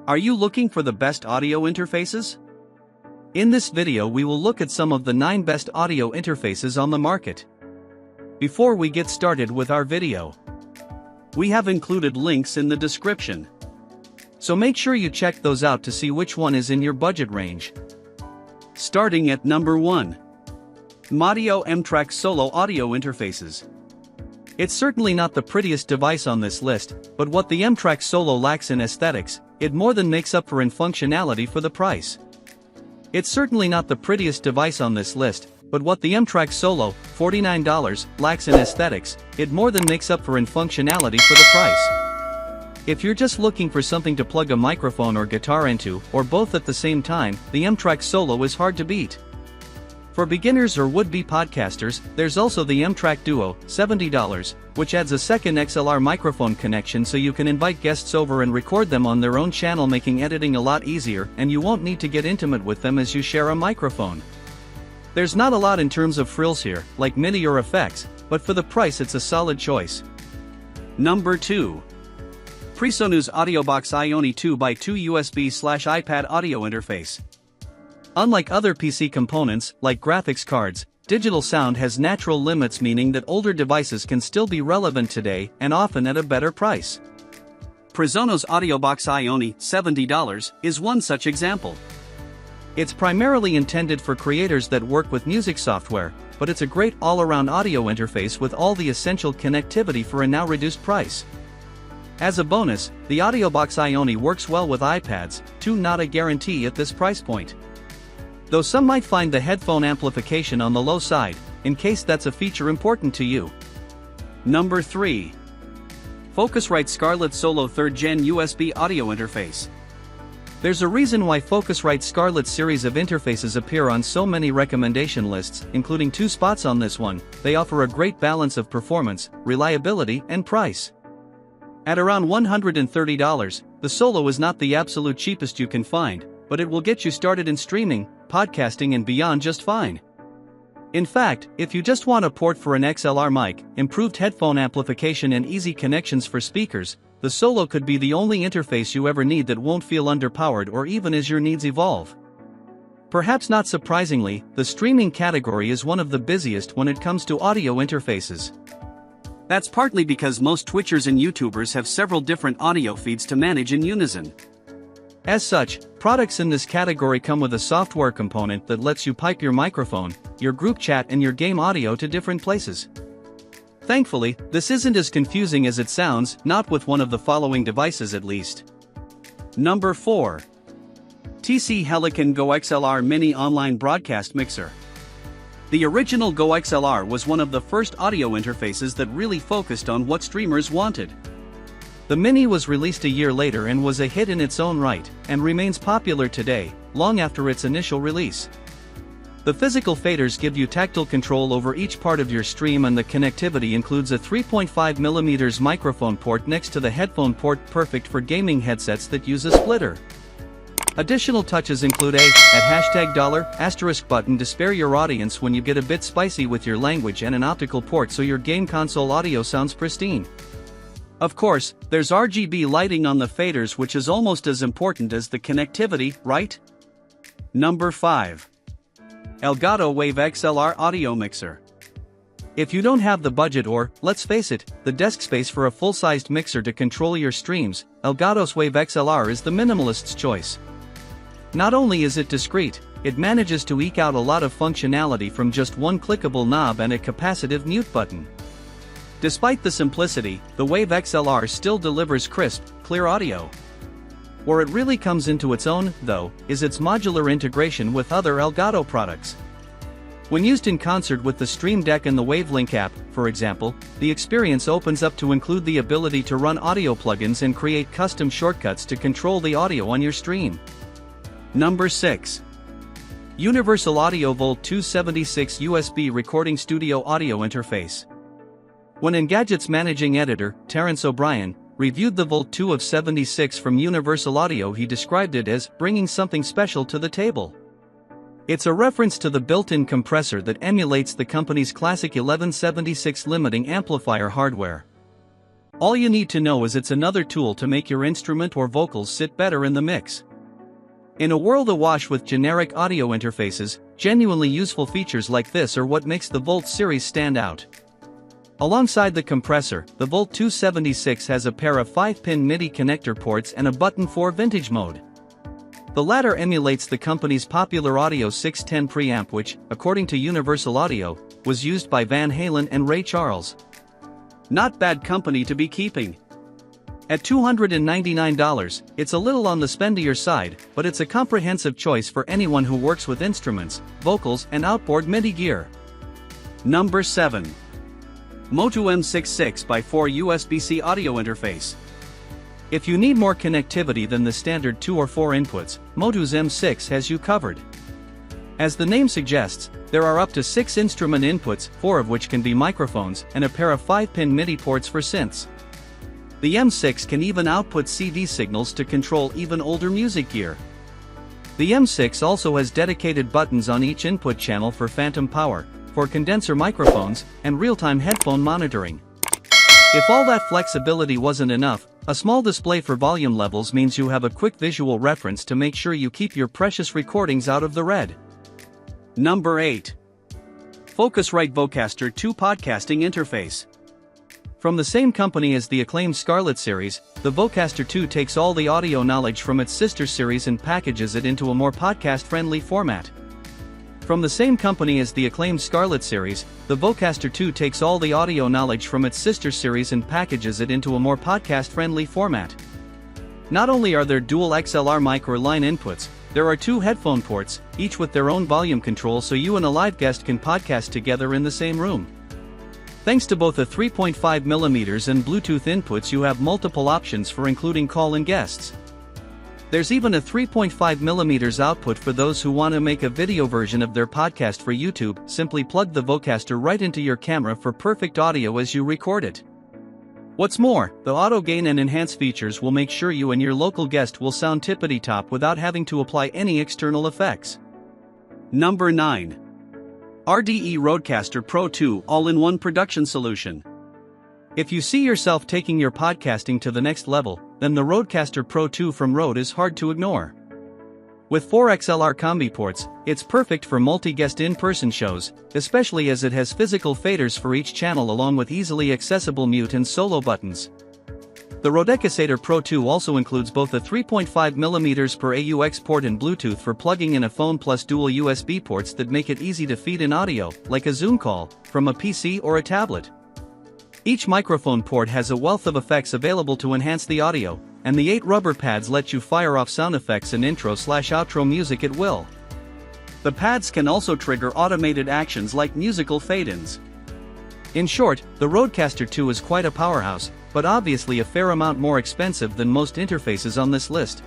Are you looking for the best audio interfaces? In this video we will look at some of the 9 best audio interfaces on the market. Before we get started with our video, we have included links in the description. So make sure you check those out to see which one is in your budget range. Starting at number 1. MOTU M-Track Solo Audio Interfaces. It's certainly not the prettiest device on this list, but what the M-Track Solo lacks in aesthetics, it more than makes up for in functionality for the price. It's certainly not the prettiest device on this list, but what the M-Track Solo, $49, lacks in aesthetics, it more than makes up for in functionality for the price. If you're just looking for something to plug a microphone or guitar into, or both at the same time, the M-Track Solo is hard to beat. For beginners or would-be podcasters, there's also the M-Track Duo, $70, which adds a second XLR microphone connection so you can invite guests over and record them on their own channel, making editing a lot easier, and you won't need to get intimate with them as you share a microphone. There's not a lot in terms of frills here, like MIDI or effects, but for the price it's a solid choice. Number 2. PreSonus AudioBox iOne 2x2 USB/iPad audio interface. Unlike other PC components, like graphics cards, digital sound has natural limits, meaning that older devices can still be relevant today, and often at a better price. PreSonus AudioBox iOne, $70, is one such example. It's primarily intended for creators that work with music software, but it's a great all-around audio interface with all the essential connectivity for a now reduced price. As a bonus, the AudioBox iOne works well with iPads, too, not a guarantee at this price point. Though some might find the headphone amplification on the low side, in case that's a feature important to you. Number 3. Focusrite Scarlett Solo 3rd Gen USB Audio Interface. There's a reason why Focusrite Scarlett series of interfaces appear on so many recommendation lists, including 2 spots on this one. They offer a great balance of performance, reliability, and price. At around $130, the Solo is not the absolute cheapest you can find, but it will get you started in streaming, podcasting and beyond just fine. In fact, if you just want a port for an XLR mic, improved headphone amplification and easy connections for speakers, the Solo could be the only interface you ever need that won't feel underpowered or even as your needs evolve. Perhaps not surprisingly, the streaming category is one of the busiest when it comes to audio interfaces. That's partly because most Twitchers and YouTubers have several different audio feeds to manage in unison. As such, products in this category come with a software component that lets you pipe your microphone, your group chat and your game audio to different places. Thankfully, this isn't as confusing as it sounds, not with one of the following devices at least. Number 4. TC Helicon GoXLR Mini Online Broadcast Mixer. The original GoXLR was one of the first audio interfaces that really focused on what streamers wanted. The Mini was released a year later and was a hit in its own right, and remains popular today, long after its initial release. The physical faders give you tactile control over each part of your stream, and the connectivity includes a 3.5mm microphone port next to the headphone port, perfect for gaming headsets that use a splitter. Additional touches include at $$ button to spare your audience when you get a bit spicy with your language, and an optical port so your game console audio sounds pristine. Of course, there's RGB lighting on the faders, which is almost as important as the connectivity, right? Number 5. Elgato Wave XLR Audio Mixer. If you don't have the budget or, let's face it, the desk space for a full-sized mixer to control your streams, Elgato's Wave XLR is the minimalist's choice. Not only is it discreet, it manages to eke out a lot of functionality from just one clickable knob and a capacitive mute button. Despite the simplicity, the Wave XLR still delivers crisp, clear audio. Where it really comes into its own, though, is its modular integration with other Elgato products. When used in concert with the Stream Deck and the WaveLink app, for example, the experience opens up to include the ability to run audio plugins and create custom shortcuts to control the audio on your stream. Number 6. Universal Audio Volt 276 USB Recording Studio Audio Interface. When Engadget's managing editor, Terence O'Brien, reviewed the Volt 2 of 76 from Universal Audio, he described it as bringing something special to the table. It's a reference to the built-in compressor that emulates the company's classic 1176 limiting amplifier hardware. All you need to know is it's another tool to make your instrument or vocals sit better in the mix. In a world awash with generic audio interfaces, genuinely useful features like this are what makes the Volt series stand out. Alongside the compressor, the Volt 276 has a pair of 5-pin MIDI connector ports and a button for vintage mode. The latter emulates the company's popular Audio 610 preamp, which, according to Universal Audio, was used by Van Halen and Ray Charles. Not bad company to be keeping. At $299, it's a little on the spendier side, but it's a comprehensive choice for anyone who works with instruments, vocals, and outboard MIDI gear. Number 7. MOTU M6 USB-C audio interface. If you need more connectivity than the standard 2 or 4 inputs, MOTU's M6 has you covered. As the name suggests, there are up to 6 instrument inputs, 4 of which can be microphones, and a pair of 5-pin MIDI ports for synths. The M6 can even output CV signals to control even older music gear. The M6 also has dedicated buttons on each input channel for phantom power, for condenser microphones, and real-time headphone monitoring. If all that flexibility wasn't enough, a small display for volume levels means you have a quick visual reference to make sure you keep your precious recordings out of the red. Number 8. Focusrite Vocaster 2 Podcasting Interface. From the same company as the acclaimed Scarlett series, the Vocaster 2 takes all the audio knowledge from its sister series and packages it into a more podcast-friendly format. From the same company as the acclaimed Scarlett series, the Vocaster 2 takes all the audio knowledge from its sister series and packages it into a more podcast-friendly format. Not only are there dual XLR mic or line inputs, there are 2 headphone ports, each with their own volume control, so you and a live guest can podcast together in the same room. Thanks to both a 3.5mm and Bluetooth inputs, you have multiple options for including call-in guests. There's even a 3.5mm output for those who want to make a video version of their podcast for YouTube. Simply plug the Vocaster right into your camera for perfect audio as you record it. What's more, the auto gain and enhance features will make sure you and your local guest will sound tippity-top without having to apply any external effects. Number 9. RDE RØDECaster Pro 2 All-in-One Production Solution. If you see yourself taking your podcasting to the next level, then the RØDECaster Pro 2 from RØDE is hard to ignore. With 4 XLR combi ports, it's perfect for multi-guest in-person shows, especially as it has physical faders for each channel along with easily accessible mute and solo buttons. The RØDECaster Pro 2 also includes both a 3.5mm per AUX port and Bluetooth for plugging in a phone, plus dual USB ports that make it easy to feed in audio, like a Zoom call, from a PC or a tablet. Each microphone port has a wealth of effects available to enhance the audio, and the 8 rubber pads let you fire off sound effects and intro/outro music at will. The pads can also trigger automated actions like musical fade-ins. In short, the RØDECaster 2 is quite a powerhouse, but obviously a fair amount more expensive than most interfaces on this list.